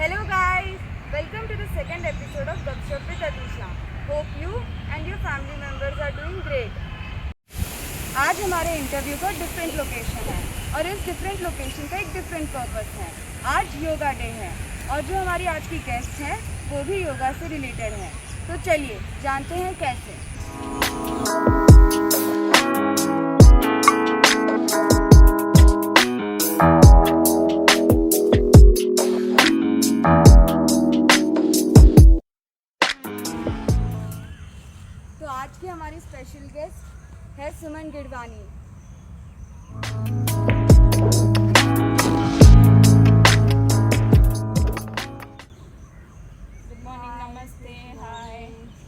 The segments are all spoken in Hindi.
Hello guys, welcome to the second episode of Gupshup with Atisha. Hope you and your family members are doing great. आज हमारे इंटरव्यू का डिफरेंट लोकेशन है और इस डिफरेंट लोकेशन का एक डिफरेंट पर्पस है। आज योगा डे है और जो हमारी आज की गेस्ट हैं वो भी योगा से रिलेटेड है। तो चलिए जानते हैं कैसे। तो आज की हमारी स्पेशल गेस्ट है सुमन गिडवानी। गुड मॉर्निंग, नमस्ते, हाय।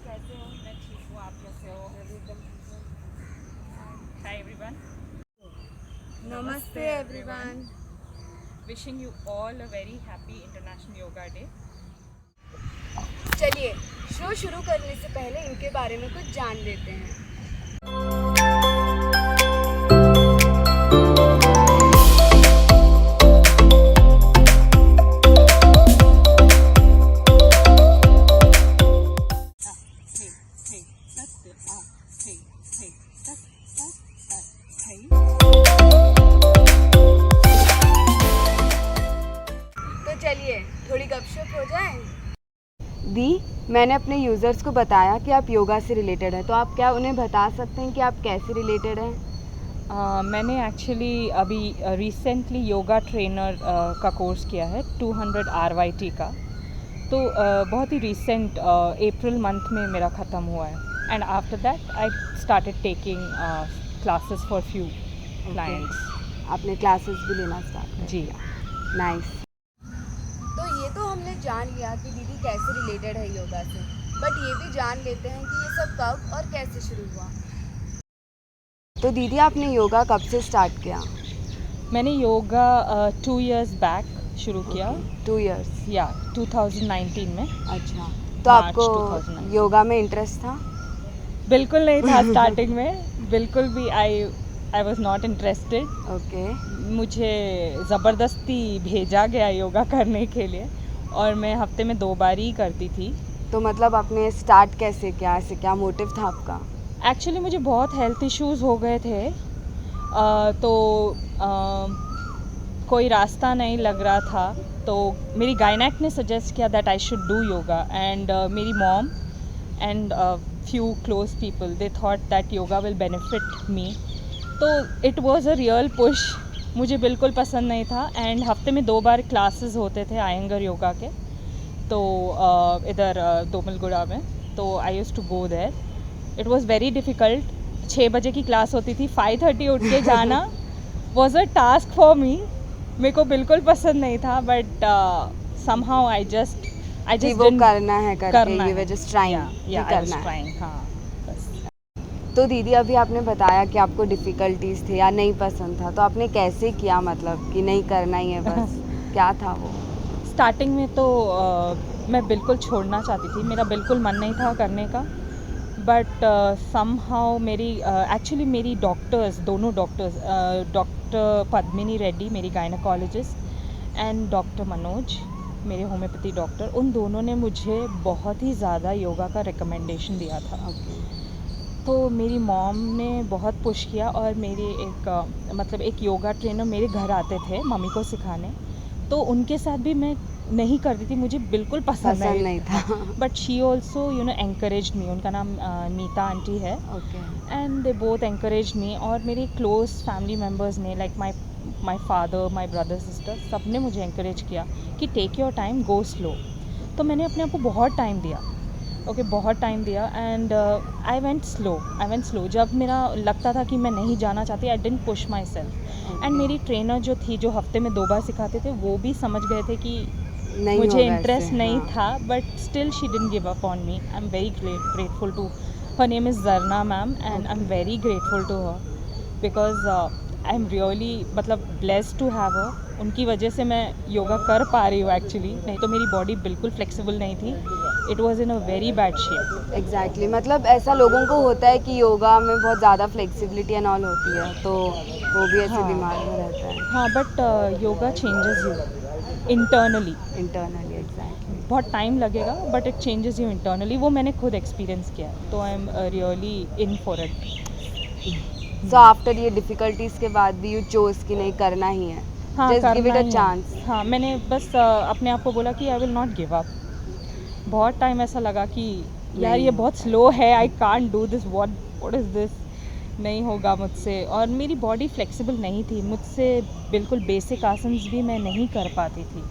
कैसे हो? मैं ठीक हूँ, आप कैसे हो? हाय एवरीवन, नमस्ते everyone. Wishing you all a very happy international yoga day. चलिए शो शुरू करने से पहले इनके बारे में कुछ जान लेते हैं। तो चलिए थोड़ी गपशप हो जाए। दी, मैंने अपने यूज़र्स को बताया कि आप योगा से रिलेटेड हैं, तो आप क्या उन्हें बता सकते हैं कि आप कैसे रिलेटेड हैं? मैंने एक्चुअली अभी रिसेंटली योगा ट्रेनर का कोर्स किया है 200 RYT का। तो बहुत ही रिसेंट अप्रैल मंथ में मेरा ख़त्म हुआ है and after that I started taking classes for few clients. आपने क्लासेस भी लेना स्टार्ट कर जी। दिया। नाइस। तो ये तो हमने जान लिया कि दीदी कैसे रिलेटेड है योगा से, बट ये भी जान लेते हैं कि ये सब कब और कैसे शुरू हुआ। तो दीदी आपने योगा कब से स्टार्ट किया? मैंने योगा 2 years बैक शुरू किया। 2 years। या 2019 में। अच्छा, तो March आपको 2019 योगा में इंटरेस्ट था? बिल्कुल नहीं था स्टार्टिंग में, बिल्कुल भी। I was not interested. Okay. मुझे ज़बरदस्ती भेजा गया योगा करने के लिए और मैं हफ्ते में 2 बार ही करती थी। तो मतलब आपने स्टार्ट कैसे किया, ऐसे क्या मोटिव था आपका? एक्चुअली मुझे बहुत हेल्थ इश्यूज हो गए थे, तो कोई रास्ता नहीं लग रहा था। तो मेरी गायनेक ने सजेस्ट किया that I should do yoga and मेरी mom and few close people they thought that yoga will benefit me. तो it was a real push. मुझे बिल्कुल पसंद नहीं था एंड हफ्ते में 2 बार क्लासेस होते थे आयंगर योगा के, तो इधर दोमलगुड़ा में। तो I used to go there. It was very difficult. 6 बजे की क्लास होती थी, 5:30 उठ के जाना was a task for me. मेरे को बिल्कुल पसंद नहीं था, बट समहाउ आई जस्ट वो करना है करके करना ये है। जस्ट ट्राइंग करना है। हाँ बस। तो दीदी अभी आपने बताया कि आपको डिफ़िकल्टीज थे या नहीं पसंद था, तो आपने कैसे किया, मतलब कि नहीं करना ही है बस? क्या था वो? स्टार्टिंग में तो मैं बिल्कुल छोड़ना चाहती थी, मेरा बिल्कुल मन नहीं था करने का। बट समहाउ मेरी एक्चुअली मेरी डॉक्टर्स, दोनों डॉक्टर्स, डॉक्टर पद्मिनी रेड्डी मेरी गायनेकोलॉजिस्ट एंड डॉक्टर मनोज मेरे होम्योपैथी डॉक्टर, उन दोनों ने मुझे बहुत ही ज़्यादा योगा का रिकमेंडेशन दिया था। तो मेरी मॉम ने बहुत पुश किया और मेरे मतलब एक योगा ट्रेनर मेरे घर आते थे मम्मी को सिखाने, तो उनके साथ भी मैं नहीं करती थी, मुझे बिल्कुल पसंद नहीं था। But she also encouraged me. उनका नाम नीता आंटी है। Okay. And they both encouraged me. और मेरे क्लोज फैमिली मेम्बर्स ने, like my father, my brother, sister, सब ने मुझे एनकरेज किया कि take your time, go slow. तो मैंने अपने आप को बहुत टाइम दिया। बहुत टाइम दिया एंड आई वेंट स्लो। जब मेरा लगता था कि मैं नहीं जाना चाहती, I didn't push my self. And मेरी ट्रेनर जो थी, जो हफ्ते में 2 बार सिखाते थे, वो भी समझ गए थे कि मुझे इंटरेस्ट नहीं था, but still she didn't give up on me. I am very grateful to her. Name is Jarna ma'am and I am very grateful to her because I am really मतलब ब्लेस्ड टू हैव हर। उनकी वजह से मैं योगा कर पा रही हूँ एक्चुअली, नहीं तो मेरी बॉडी बिल्कुल फ्लेक्सिबल नहीं थी। It was in a very bad shape. Exactly, मतलब ऐसा लोगों को होता है कि योगा में बहुत ज़्यादा फ्लेक्सिबिलिटी एंड ऑल होती है, तो वो भी ऐसे दिमाग में रहता है। हाँ, but yoga changes you. Internally. Internally exactly. बहुत टाइम लगेगा but it changes you internally, वो मैंने खुद एक्सपीरियंस किया है, तो आई am really in for it. So after ये डिफिकल्टीज के बाद भी यू चोज कि नहीं करना ही है, हाँ, जस्ट गिव इट करना अ ही है। चांस। हाँ, मैंने बस अपने आप को बोला कि I will not give up. बहुत टाइम ऐसा लगा कि यार नहीं ये हो बहुत स्लो है, I can't do this, what is this, नहीं होगा मुझसे। और मेरी बॉडी फ्लेक्सिबल नहीं थी, मुझसे बिल्कुल बेसिक आसन्स भी मैं नहीं कर पाती थी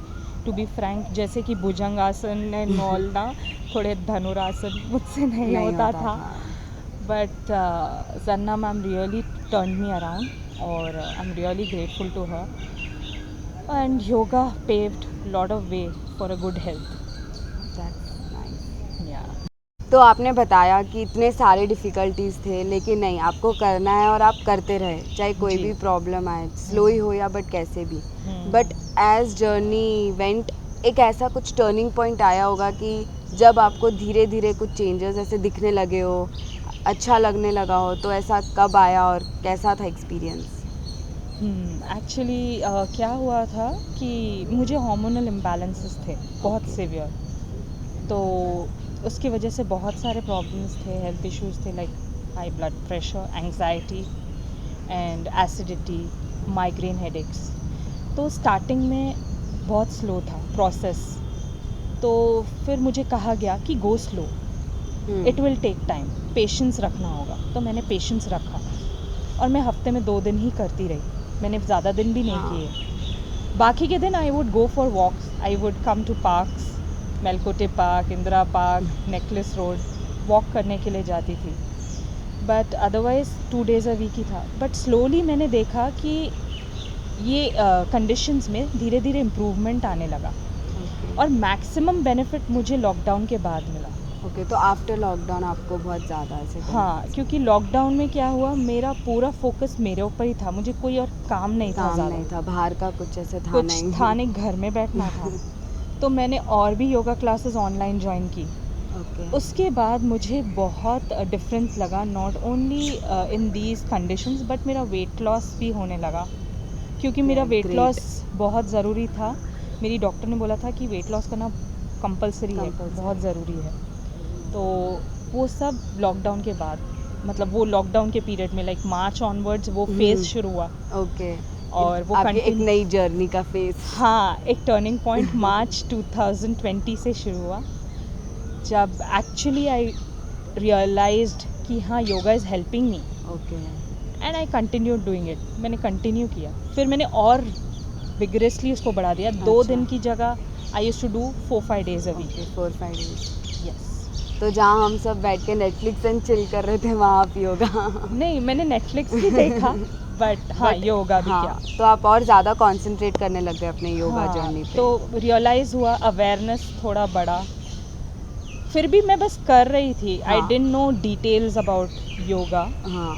टू बी फ्रैंक, जैसे कि भुजंग आसन एंड ऑल ना, थोड़े धनुरासन मुझसे नहीं होता था। But Janna ma'am really turn me around और I am really grateful to her, and yoga paved lot of way for a good health. That's nice. या तो आपने बताया कि इतने सारे डिफ़िकल्टीज़ थे, लेकिन नहीं, आपको करना है और आप करते रहे, चाहे कोई जी। भी प्रॉब्लम आए, स्लो ही हो या बट कैसे भी। बट एज जर्नी वेंट, एक ऐसा कुछ टर्निंग पॉइंट आया होगा कि जब आपको धीरे धीरे कुछ चेंजेस ऐसे दिखने लगे हो, अच्छा लगने लगा हो, तो ऐसा कब आया और कैसा था एक्सपीरियंस? एक्चुअली क्या हुआ था कि मुझे हार्मोनल इम्बैलेंसेस थे बहुत सिवियर, तो उसकी वजह से बहुत सारे प्रॉब्लम्स थे, हेल्थ इश्यूज थे, like high blood pressure, anxiety and acidity, migraine headaches. तो स्टार्टिंग में बहुत स्लो था प्रोसेस, तो फिर मुझे कहा गया कि go slow, it will take time, patience रखना होगा। तो मैंने पेशेंस रखा और मैं हफ्ते में 2 दिन ही करती रही, मैंने ज़्यादा दिन भी नहीं किए। बाकी के दिन I would go for walks, I would come to parks, Melkote park, Indira park, Necklace Road, walk करने के लिए जाती थी। But otherwise 2 days a week ही था। बट स्लोली मैंने देखा कि ये कंडीशंस में धीरे धीरे इम्प्रूवमेंट आने लगा और मैक्सिमम बेनिफिट मुझे लॉकडाउन के बाद मिला। ओके, तो आफ्टर लॉकडाउन आपको बहुत ज़्यादा ऐसे हाँ, क्योंकि लॉकडाउन में क्या हुआ, मेरा पूरा फोकस मेरे ऊपर ही था, मुझे कोई और काम नहीं था काम ज़्यादा, नहीं था, बाहर का कुछ ऐसे था कुछ नहीं। था नहीं, घर में बैठना था। तो मैंने और भी योगा क्लासेस ऑनलाइन ज्वाइन की। ओके। उसके बाद मुझे बहुत डिफरेंस लगा, not only in these conditions but मेरा वेट लॉस भी होने लगा, क्योंकि मेरा Okay, वेट great. लॉस बहुत ज़रूरी था। मेरी डॉक्टर ने बोला था कि वेट लॉस करना कंपलसरी है, Compulsory. बहुत ज़रूरी है। तो वो सब लॉकडाउन के बाद, मतलब वो लॉकडाउन के पीरियड में, लाइक मार्च ऑनवर्ड्स वो फेज़ शुरू हुआ ओके। और वो आपकी एक कंटिन्यू। नई जर्नी का फेस। हाँ, एक टर्निंग पॉइंट मार्च 2020 से शुरू हुआ, जब एक्चुअली आई रियलाइज्ड कि हाँ, yoga is helping me okay. And I continue doing it. मैंने कंटिन्यू किया, फिर मैंने और विगरसली उसको बढ़ा दिया। 2 अच्छा। दिन की जगह I used to do 4-5 days a week. Okay, 4-5 days. Yes. तो जहाँ हम सब बैठ के नेटफ्लिक्स एंड चिल कर रहे थे, वहाँ आप योगा। नहीं, मैंने नेटफ्लिक्स भी देखा बट हाँ, But योगा भी हाँ, किया। तो आप और ज़्यादा कंसंट्रेट करने लग गए अपने योगा जर्नी पे। तो रियलाइज़ हुआ, अवेयरनेस थोड़ा बढ़ा। फिर भी मैं बस कर रही थी, आई हाँ। Didn't know details about yoga, हाँ,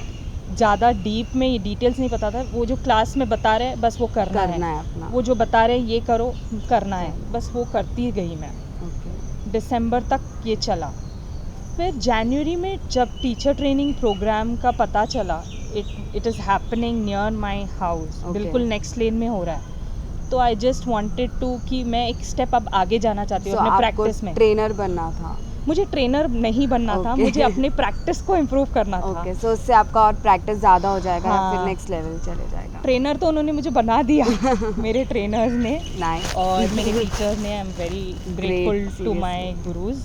ज़्यादा डीप में ये डिटेल्स नहीं पता था। वो जो क्लास में बता रहे हैं बस वो करना है, करना है अपना। वो जो बता रहे हैं ये करो, करना है, बस वो करती गई मैं। ओके। दिसंबर तक ये चला। फिर जनवरी में जब टीचर ट्रेनिंग प्रोग्राम का पता चला, it is happening near my house, Okay. बिल्कुल नेक्स्ट लेन में हो रहा है, तो आई जस्ट वांटेड टू कि मैं एक स्टेप अब आगे जाना चाहती हूँ So, अपने आपको प्रैक्टिस में। ट्रेनर बनना था। मुझे ट्रेनर नहीं बनना था, Okay. मुझे अपने प्रैक्टिस को इम्प्रूव करना था। ओके, सो उससे आपका और प्रैक्टिस ज़्यादा हो जाएगा या फिर हाँ। नेक्स्ट लेवल चले जाएगा। ट्रेनर तो उन्होंने मुझे बना दिया मेरे ट्रेनर्स ने नाइस। और मेरे टीचर्स ने। I am very grateful to my seriously. Gurus.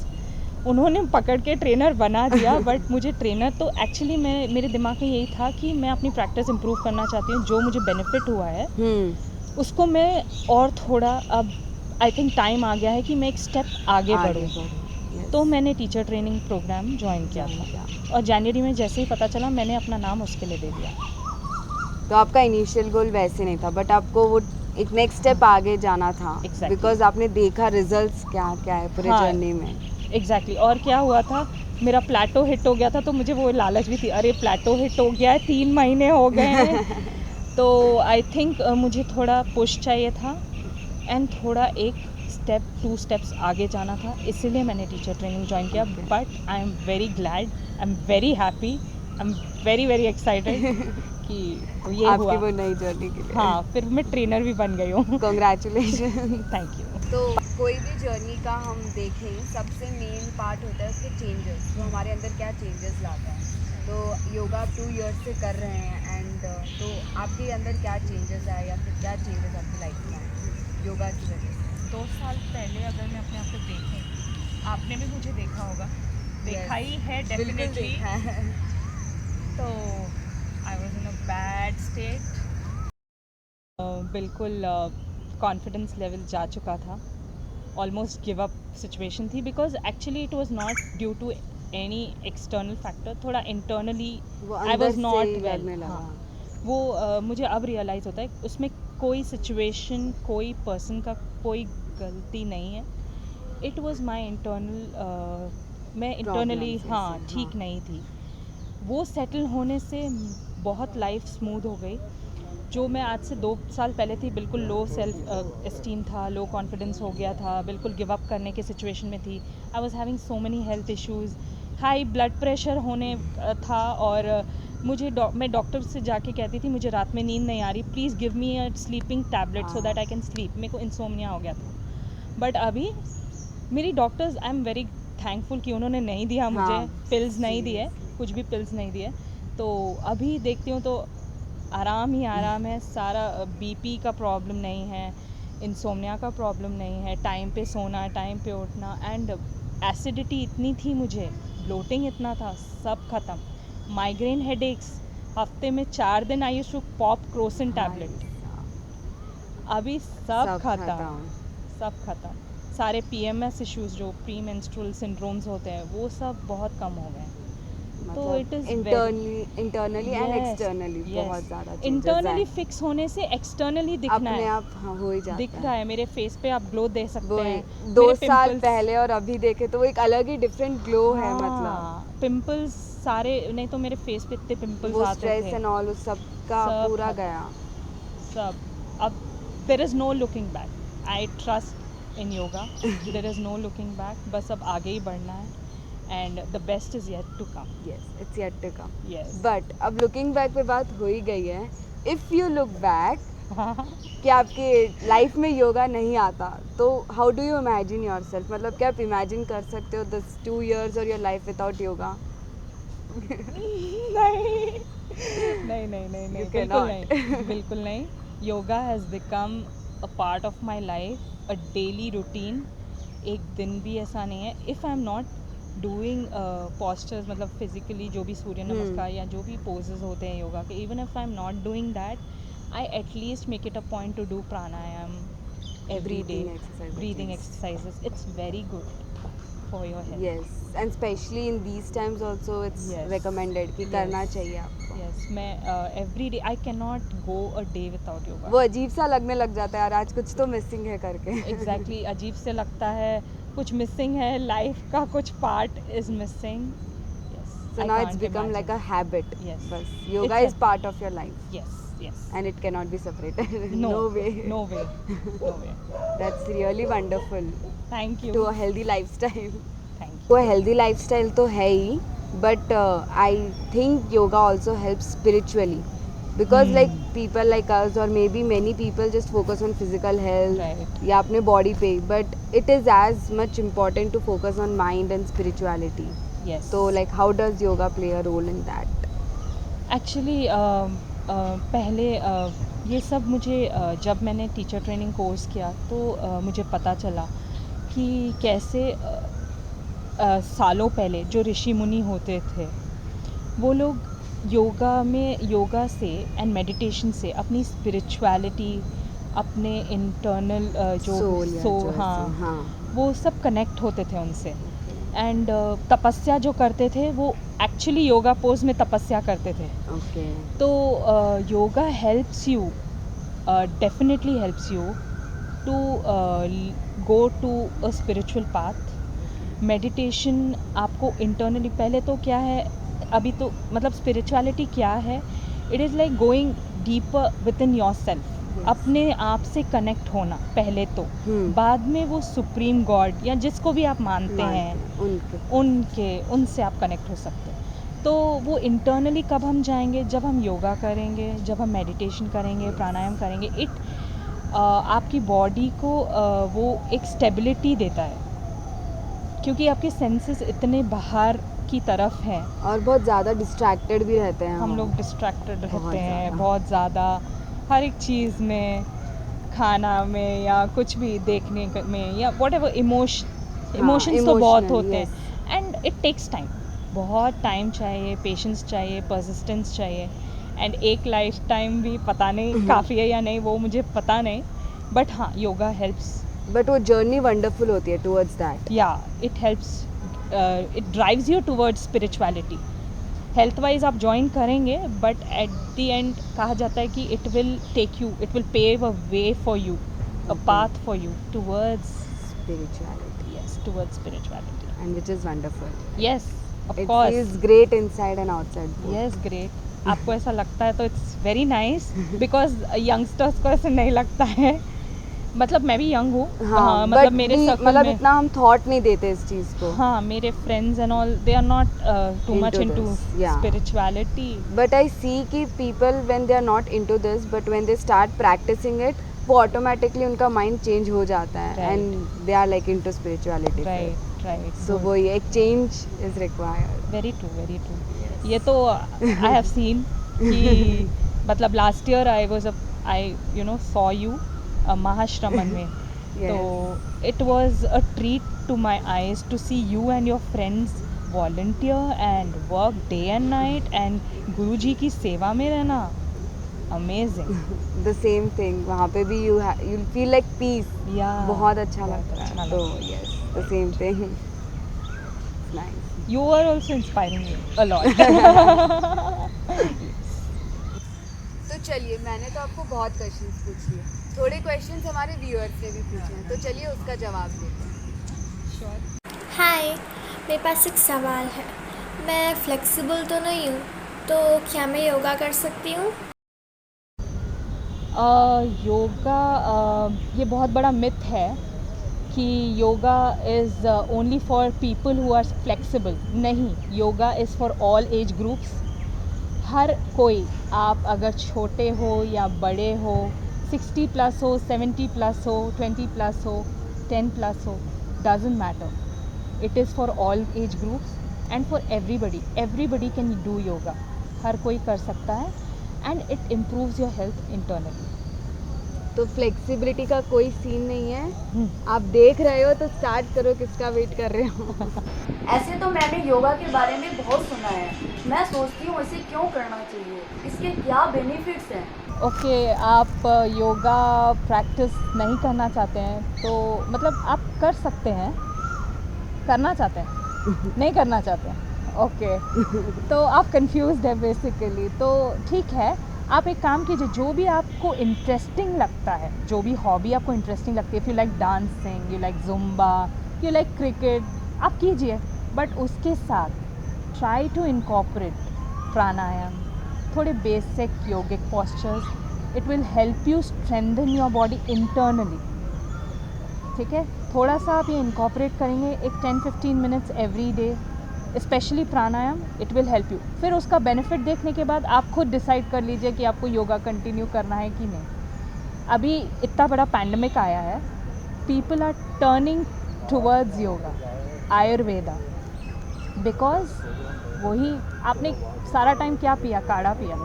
उन्होंने पकड़ के ट्रेनर बना दिया बट मुझे ट्रेनर तो एक्चुअली मेरे दिमाग में यही था कि मैं अपनी प्रैक्टिस इम्प्रूव करना चाहती हूँ। जो मुझे बेनिफिट हुआ है उसको मैं और थोड़ा, अब आई थिंक टाइम आ गया है कि मैं एक स्टेप आगे बढ़ूँ। yes. तो मैंने टीचर ट्रेनिंग प्रोग्राम ज्वाइन किया था और जनवरी में जैसे ही पता चला मैंने अपना नाम उसके लिए दे दिया। तो आपका इनिशियल गोल वैसे नहीं था, बट आपको वो एक नेक्स्ट स्टेप आगे जाना था। Exactly. बिकॉज आपने देखा रिजल्ट्स क्या क्या है पूरे हाँ, जर्नी में। एग्जैक्टली। और क्या हुआ था, मेरा प्लेटो हिट हो गया था, तो मुझे वो लालच भी थी, अरे प्लेटो हिट हो गया है, 3 महीने हो गए हैं तो आई थिंक मुझे थोड़ा पुश चाहिए था एंड थोड़ा एक स्टेप 2 स्टेप्स आगे जाना था, इसीलिए मैंने टीचर ट्रेनिंग ज्वाइन किया। Okay. But I am very glad, I am very happy, I am very very excited कि तो ये आपकी हुआ। वो नई जर्नी के लिए। हाँ, फिर मैं ट्रेनर भी बन गई हूँ। कॉन्ग्रेचुलेशन। Thank you. तो कोई भी जर्नी का हम देखें, सबसे मेन पार्ट होता है उसके चेंजेस, वो हमारे अंदर क्या चेंजेस लाता है। तो योगा आप 2 इयर्स से कर रहे हैं एंड तो आपके अंदर क्या चेंजेस आए या फिर क्या चेंजेस आपकी लाइफ में आए योगा की वजह से? 2 साल पहले अगर मैं अपने आप को देखूँ, आपने भी मुझे देखा होगा, देखा ही है बिल्कुल डेफिनेटली। देखा है। तो I was in a bad state. बिल्कुल कॉन्फिडेंस लेवल जा चुका था, ऑलमोस्ट गिव अप सिचुएशन थी, because actually it was not due to any external factor, थोड़ा इंटरनली वो आई अंदर वाज से नॉट ही वेल। लगने लगा। हाँ, वो मुझे अब रियलाइज़ होता है उसमें कोई सिचुएशन, कोई पर्सन का कोई गलती नहीं है। इट वाज माय इंटरनल, मैं इंटरनली Problems हाँ ऐसे, ठीक हाँ। नहीं थी। वो सेटल होने से बहुत लाइफ स्मूथ हो गई। जो मैं आज से 2 साल पहले थी, बिल्कुल लो सेल्फ एस्टीम था, लो कॉन्फिडेंस हो गया था, बिल्कुल गिव अप करने के सिचुएशन में थी। I was having so many health issues, high blood pressure होने था, और मैं डॉक्टर से जाके कहती थी मुझे रात में नींद नहीं आ रही, please give me a sleeping tablet so that I can sleep. मेरे को इंसोम्निया हो गया था। बट अभी मेरी doctors, I am very thankful कि उन्होंने नहीं दिया मुझे हाँ, पिल्स, नहीं दिए, seriously। कुछ भी पिल्स नहीं दिए। तो अभी देखती हूँ तो आराम ही आराम है सारा। बीपी का प्रॉब्लम नहीं है, इंसोम्निया का प्रॉब्लम नहीं है, टाइम पे सोना, टाइम पे उठना। एंड एसिडिटी इतनी थी मुझे, ब्लोटिंग इतना था, सब ख़त्म। माइग्रेन हेडेक्स, हफ्ते में 4 दिन I used to pop Crocin भाई टैबलेट, साहब, अभी सब सब खत्म, खत्म। सब खत्म। सारे पीएमएस इश्यूज जो प्री मेंस्ट्रुअल सिंड्रोम्स होते हैं वो सब बहुत कम हो गए। तो इट मतलब is very internally and yes externally बहुत यस, ज़्यादा चेंजेस इंटरनली आए। फिक्स होने से एक्सटर्नली दिखना अपने है। आप हाँ हो ही दिख जाता रहा है। है मेरे फेस पे, आप ग्लो दे वो सकते हैं। 2 मेरे साल पिंपल्स, पहले और अभी देखे तो वो एक अलग ही डिफरेंट ग्लो है। मतलब हाँ पिंपल्स सारे, नहीं तो मेरे फेस पे इतने पिंपल्स वो आते स्ट्रेस थे, एंड ऑल उस सब का सब पूरा खत्म, गया। सब। अब there is no looking back, I trust in yoga, there is no looking back, बस अब आगे ही बढ़ना है and the best is yet to come. Yes it's yet to come. Yes. But अब लुकिंग बैक पे बात हो ही गई है। इफ़ यू लुक बैक कि आपके लाइफ में योगा नहीं आता तो how do you imagine your self? मतलब क्या आप इमेजिन कर सकते हो दिस 2 years और योर लाइफ विदाउट योगा? नहीं नहीं नहीं नहीं You नहीं, बिल्कुल cannot। नहीं, बिल्कुल नहीं। Yoga has become a part of my life, a daily routine. एक दिन भी ऐसा नहीं है if I am not doing postures, मतलब फिजिकली जो भी सूर्य नमस्कार या जो भी पोजेज होते हैं योगा के, even if I am not doing that, I at least make it a point two do pranayama every day, Breathing exercise at breathing least। Exercises, it's very good for your health. Yes, and especially in these times also it's Yes. recommended कि Yes. करना चाहिए आपको। यस, मैं every day I can not go a day without yoga. वो अजीब सा लगने लग जाता है यार, आज कुछ तो मिसिंग है करके। एग्जैक्टली अजीब से लगता है, कुछ मिसिंग है, लाइफ का कुछ part is missing. Yes, So I now it's can't become like a imagine. habit। Yes, बस yoga is part of your life yes yes, and it cannot be separated। No No way। No way, no way. That's really wonderful thank to you, a healthy lifestyle। Thank वो यू। हेल्दी लाइफस्टाइल तो है ही, but I think yoga also help spiritually because like people like us और may be many people just focus on physical health Right. या अपने बॉडी पे, but it is as much important to focus on mind and spirituality. Yes, तो like how does yoga play a role in that? Actually पहले ये सब मुझे जब मैंने टीचर ट्रेनिंग कोर्स किया तो मुझे पता चला कि कैसे सालों पहले जो ऋषि मुनि होते थे वो लोग योगा से एंड मेडिटेशन से अपनी स्पिरिचुअलिटी, अपने इंटरनल जो सोल या सो जो ऐसे, हाँ, हाँ। वो सब कनेक्ट होते थे उनसे। एंड तपस्या जो करते थे वो एक्चुअली योगा पोज में तपस्या करते थे। ओके। तो yoga helps you, definitely helps you to go to a spiritual path. Meditation आपको इंटरनली, पहले तो क्या है, अभी तो मतलब स्पिरिचुअलिटी क्या है, it is like going deeper with in your self, Yes. अपने आप से कनेक्ट होना पहले तो, बाद में वो सुप्रीम गॉड या जिसको भी आप मानते हैं उनके उनसे आप कनेक्ट हो सकते हैं। तो वो इंटरनली कब हम जाएंगे, जब हम योगा करेंगे, जब हम मेडिटेशन करेंगे, प्राणायाम करेंगे। आपकी बॉडी को वो एक स्टेबिलिटी देता है, क्योंकि आपके सेंसेस इतने बाहर की तरफ हैं। और बहुत ज़्यादा डिस्ट्रैक्टेड भी रहते हैं हम लोग डिस्ट्रैक्टेड बहुत रहते हैं ज़्यादा। बहुत ज़्यादा, हर एक चीज़ में, खाना में या कुछ भी देखने में, या वॉट एवर इमोशंस तो बहुत इमोशनल, होते यस। हैं। एंड इट टेक्स टाइम, बहुत टाइम चाहिए, पेशेंस चाहिए, परसिस्टेंस चाहिए। एंड एक लाइफ टाइम भी पता नहीं काफ़ी है या नहीं, वो मुझे पता नहीं, बट हाँ, योगा हेल्प्स। बट वो जर्नी वंडरफुल होती है टुवर्ड्स दैट। या it helps, it drives you towards spirituality. Health wise आप ज्वाइन करेंगे, बट एट द एंड कहा जाता है कि it will take you, it will pave a way for you, a Okay. Path for you towards, Spirituality. Yes, towards spirituality. And which is wonderful. Yes, of It course. feels great inside and outside both. Yes, great. आपको ऐसा लगता है तो it's very nice, because youngsters को ऐसे नहीं लगता है। मतलब मैं भी यंग हूँ, हाँ, मतलब but मेरे we- सर्कल मतलब में, इतना हम थॉट नहीं देते इस चीज़ को। हाँ, मेरे friends and all, they are not too much Into into this, yeah. Spirituality. But I see कि people when they are not into this, but when they start practicing it, वो automatically उनका mind change हो जाता है, Right. and they are like into spirituality. फिर। Right, right. So वो ये एक change is required. Very true, very true. ये तो आई हैव सीन कि मतलब last year I saw you Mahashraman में। Yes. तो it was a treat to my eyes to see you and your friends volunteer and work day and night, and Guruji की सेवा में रहना, अमेजिंग। The same thing, वहाँ पे भी you'll feel like peace. या बहुत अच्छा बहुत लगता अच्छा है। तो yes, the same thing. It's nice. You are also inspiring me a lot. तो चलिए, मैंने तो आपको बहुत क्वेश्चंस पूछ लिए, थोड़े क्वेश्चंस हमारे व्यूअर्स से भी पूछे हैं, तो चलिए उसका जवाब देते हैं। हाय, मेरे पास एक सवाल है। मैं फ्लेक्सिबल तो नहीं हूँ, तो क्या मैं योगा कर सकती हूँ? योगा, ये बहुत बड़ा मिथ है कि yoga is only for people who are flexible. नहीं, yoga is for all age groups. हर कोई, आप अगर छोटे हो या बड़े हो, 60 प्लस हो, 70 प्लस हो, 20 प्लस हो, 10 प्लस हो, doesn't matter. It is for all age groups and for everybody can do yoga. हर कोई कर सकता है, and it improves your health internally. तो फ्लेक्सिबिलिटी का कोई सीन नहीं है, आप देख रहे हो तो स्टार्ट करो, किसका वेट कर रहे हो। ऐसे तो मैंने योगा के बारे में बहुत सुना है, मैं सोचती हूँ इसे क्यों करना चाहिए, इसके क्या बेनिफिट्स हैं। ओके, आप योगा प्रैक्टिस नहीं करना चाहते हैं तो मतलब आप कर सकते हैं, करना चाहते हैं नहीं करना चाहते हैं, ओके। तो आप कंफ्यूज्ड है बेसिकली, तो ठीक है, आप एक काम कीजिए, जो भी आपको इंटरेस्टिंग लगता है, जो भी हॉबी आपको इंटरेस्टिंग लगती है, if you like dancing, you like Zumba, you like cricket, आप कीजिए, बट उसके साथ ट्राई टू इनकॉर्पोरेट प्राणायाम, थोड़े basic yogic postures. It will help you strengthen your body internally, ठीक है। थोड़ा सा आप ये इनकॉर्पोरेट करेंगे, एक 10-15 minutes every day, specially pranayama, it will help you. फिर उसका बेनिफिट देखने के बाद आप खुद डिसाइड कर लीजिए कि आपको योगा कंटिन्यू करना है कि नहीं। अभी इतना बड़ा पैंडमिक आया है, people are turning towards yoga, Ayurveda, because वही आपने सारा टाइम क्या पिया, काढ़ा पिया,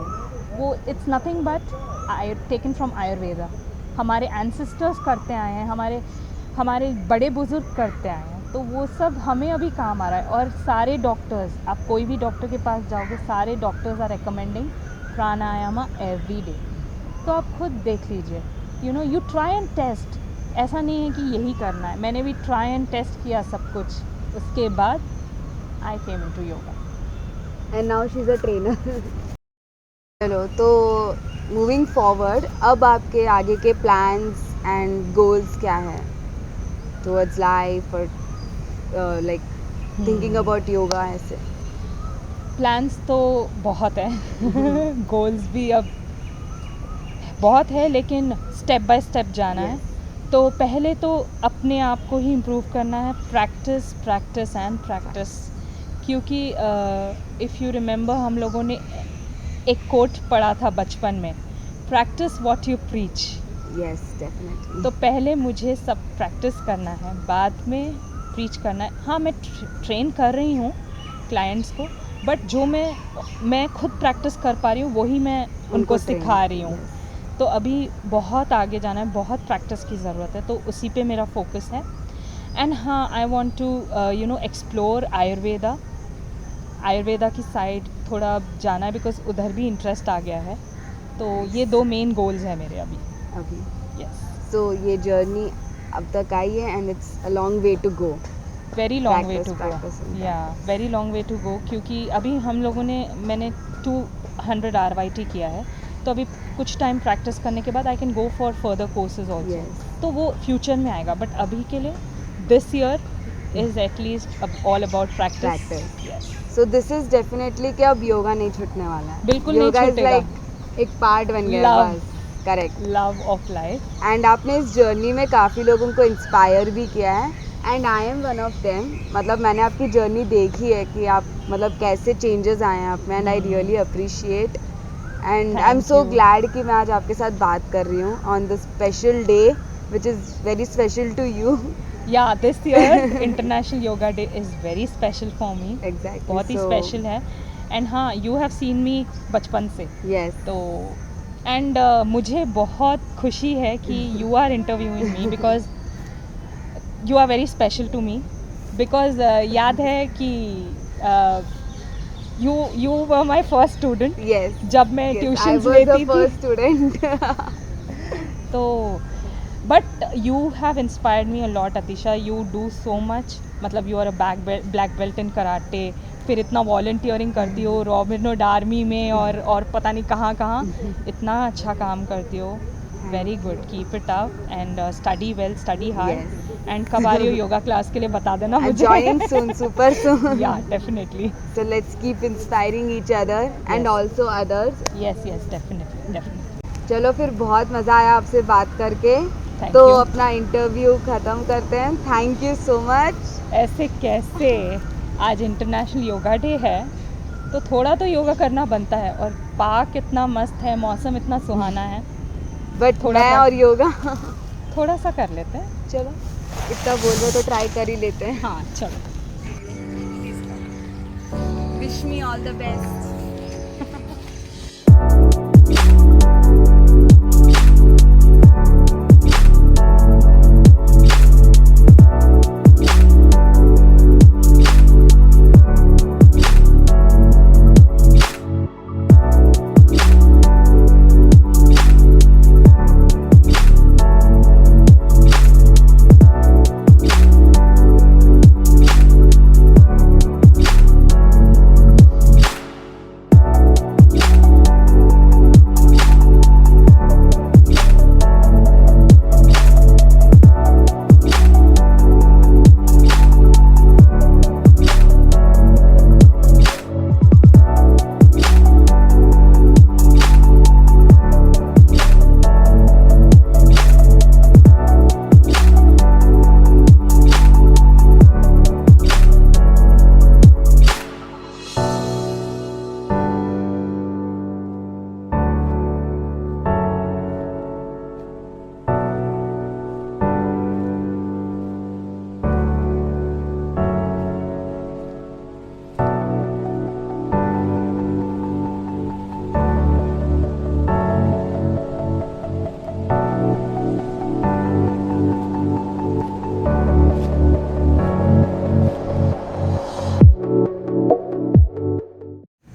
वो it's nothing but taken from Ayurveda. हमारे एंसेस्टर्स करते आए हैं, हमारे बड़े बुजुर्ग करते आए हैं, तो वो सब हमें अभी काम आ रहा है। और सारे डॉक्टर्स, आप कोई भी डॉक्टर के पास जाओगे, सारे doctors are recommending pranayama every day. तो आप खुद देख लीजिए, यू ट्राई एंड टेस्ट। ऐसा नहीं है कि यही करना है, मैंने भी ट्राई एंड टेस्ट किया सब कुछ, उसके बाद I came into yoga. And now she is a trainer. चलो, तो मूविंग फॉरवर्ड, अब आपके आगे के प्लान्स एंड गोल्स क्या हैं टुवर्ड्स लाइफ, और लाइक थिंकिंग अबाउट योगा? ऐसे प्लान्स तो बहुत है, गोल्स भी अब बहुत है, लेकिन स्टेप बाय स्टेप जाना है। तो पहले तो अपने आप को ही इम्प्रूव करना है, प्रैक्टिस प्रैक्टिस एंड प्रैक्टिस, क्योंकि इफ़ यू रिमेंबर हम लोगों ने एक कोट पढ़ा था बचपन में, practice what you preach. Yes definitely. तो पहले मुझे सब प्रैक्टिस करना है, बाद में प्रीच करना है। हाँ, मैं ट्रेन कर रही हूँ क्लाइंट्स को, बट जो मैं खुद प्रैक्टिस कर पा रही हूँ वही मैं उनको train, सिखा रही हूँ। yes. तो अभी बहुत आगे जाना है, बहुत प्रैक्टिस की ज़रूरत है, तो उसी पे मेरा फोकस है। एंड हाँ, I want to explore Ayurveda की साइड थोड़ा जाना है, बिकॉज उधर भी इंटरेस्ट आ गया है। तो ये 2 मेन गोल्स हैं मेरे अभी। यस, सो ये जर्नी अब तक आई है and it's a long way to go. Very long way to go. practice and या very long way to go, क्योंकि अभी हम लोगों मैंने 200 RYT किया है, तो अभी कुछ टाइम प्रैक्टिस करने के बाद I can go for further courses also. Yes. तो वो फ्यूचर में आएगा, बट अभी के लिए this year is at least all about practice. So this is definitely कि अब योगा नहीं छूटने वाला है। बिल्कुल नहीं योगा इज छूटेगा। लाइक एक पार्ट बन गया Love. है बस। Correct. Love of life. And आपने इस जर्नी में काफ़ी लोगों को इंस्पायर भी किया है and I M one of them. मतलब मैंने आपकी जर्नी देखी है कि आप मतलब कैसे चेंजेस आए हैं आप में, and I really appreciate and I am Thank so you. Glad कि मैं आज आपके साथ बात कर रही हूँ on the special day which is very special to you. Yeah this year international yoga day is very special for me. Exactly, बहुत ही स्पेशल है। एंड हाँ, यू हैव सीन मी बचपन से, यस। तो एंड मुझे बहुत खुशी है कि you are interviewing me, because you are very special to me. Because याद है कि you were my first student yes, जब मैं ट्यूशन्स लेती थी। First student. तो but you have inspired me a lot Atisha. You do so much, मतलब you are a black belt in karate, फिर इतना वॉलंटियरिंग करती हो रॉबिन हुड आर्मी में और पता नहीं कहाँ कहाँ, इतना अच्छा काम करती हो। Very good, keep it up and study well, study hard. And कब आ रही हो योगा क्लास के लिए बता देना मुझे। Joining soon, super soon. या definitely. So let's keep inspiring each other and Yes. also others. Yes yes, definitely. चलो फिर, बहुत मज़ा आया आपसे बात करके। Thank तो you. अपना इंटरव्यू ख़त्म करते हैं। Thank you so much. ऐसे कैसे, आज इंटरनेशनल योगा डे है तो थोड़ा तो योगा करना बनता है, और पार्क इतना मस्त है, मौसम इतना सुहाना है, बट थोड़ा मैं सा- और योगा थोड़ा सा कर लेते हैं। चलो, इतना बोल रहे हो तो ट्राई कर ही लेते हैं। हाँ चलो। Wish me all the best.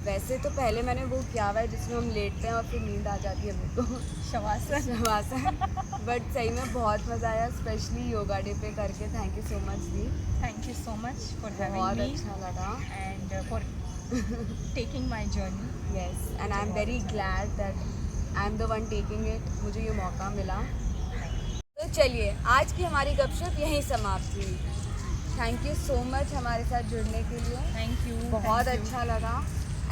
वैसे तो पहले मैंने वो किया हुआ है जिसमें हम लेटते हैं और फिर नींद आ जाती है मेरे को, शवासन। बट सही में बहुत मज़ा आया, स्पेशली योगा डे पे करके। Thank you so much the. Thank you so much for बहुत अच्छा लगा। And for taking my journey. Yes, and I am very glad that I am the one taking it. मुझे ये मौका मिला। तो चलिए, आज की हमारी गपशप यहीं समाप्त हुई। थैंक यू सो मच हमारे साथ जुड़ने के लिए। Thank you. बहुत अच्छा लगा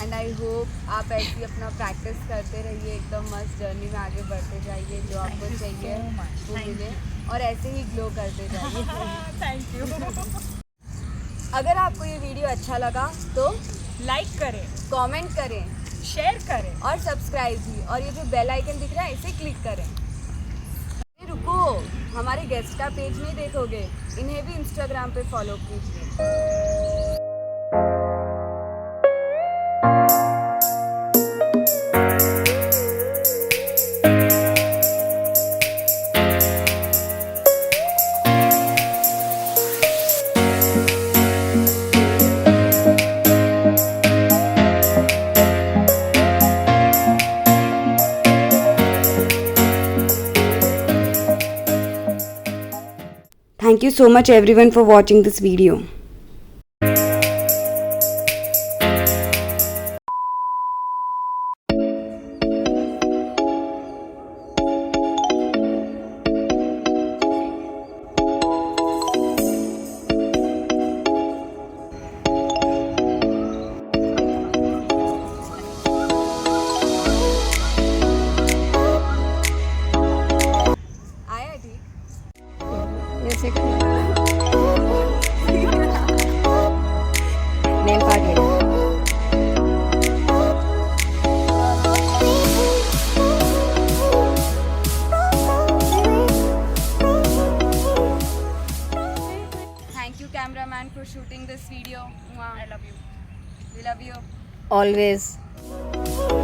एंड आई होप आप ऐसे ही अपना प्रैक्टिस करते रहिए, एकदम मस्त जर्नी में आगे बढ़ते जाइए, जो आपको you चाहिए so much. वो Thank मिले, और ऐसे ही ग्लो करते जाइए। Thank you. अगर आपको ये वीडियो अच्छा लगा तो लाइक करें, कमेंट करें शेयर करें। और सब्सक्राइब भी, और ये जो बेल आइकन दिख रहा है इसे क्लिक करें। अरे रुको, हमारे गेस्ट का पेज नहीं देखोगे? इन्हें भी इंस्टाग्राम पे फॉलो कीजिए। Thank you so much everyone for watching this video. आया ठीक? नेल काट लिया। Thank you cameraman for shooting this video. I love you. We love you. Always.